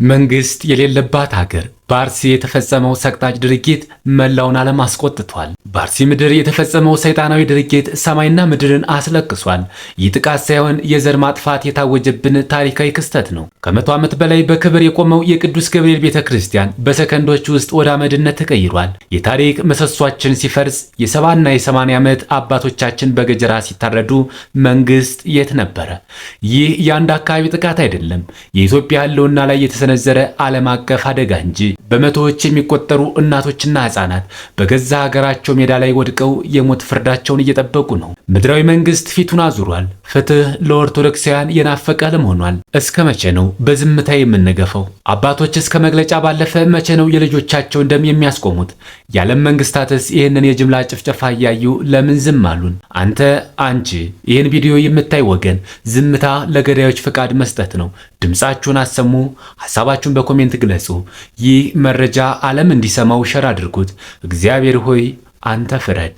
መንግስት የሌለባት ሀገር በአርሲ የተፈጸመው ሰቅጣጭ ድርጊት መላውን ዓለም አስቆጥቷል። በአርሲ ምድር የተፈጸመው ሰይጣናዊ ድርጊት ሰማይና ምድርን አስለቅሷል። ይህ ጥቃት ሳይሆን የዘር ማጥፋት የታወጀብን ታሪካዊ ክስተት ነው። ከመቶ ዓመት በላይ በክብር የቆመው የቅዱስ ገብርኤል ቤተ ክርስቲያን በሰከንዶች ውስጥ ወደ አመድነት ተቀይሯል። የታሪክ ምሰሷችን ሲፈርስ፣ የ70 እና የ80 ዓመት አባቶቻችን በገጀራ ሲታረዱ መንግስት የት ነበረ? ይህ የአንድ አካባቢ ጥቃት አይደለም፣ የኢትዮጵያ ሕልውና ላይ የተሰነዘረ ዓለም አቀፍ አደጋ እንጂ። በመቶዎች የሚቆጠሩ እናቶችና ህፃናት በገዛ ሀገራቸው ሜዳ ላይ ወድቀው የሞት ፍርዳቸውን እየጠበቁ ነው። ምድራዊ መንግስት ፊቱን አዙሯል። ፍትህ ለኦርቶዶክሳውያን የናፈቀ ህልም ሆኗል። እስከ መቼ ነው በዝምታ የምንገፈው? አባቶች እስከ መግለጫ ባለፈ መቼ ነው የልጆቻቸውን ደም የሚያስቆሙት? የዓለም መንግስታትስ ይህንን የጅምላ ጭፍጨፋ እያዩ ለምን ዝም አሉን? አንተ፣ አንቺ ይህን ቪዲዮ የምታይ ወገን ዝምታ ለገዳዮች ፍቃድ መስጠት ነው። ድምጻችሁን አሰሙ። ሐሳባችሁን በኮሜንት ግለጹ። ይህ መረጃ ዓለም እንዲሰማው ሸር አድርጉት። እግዚአብሔር ሆይ አንተ ፍረድ።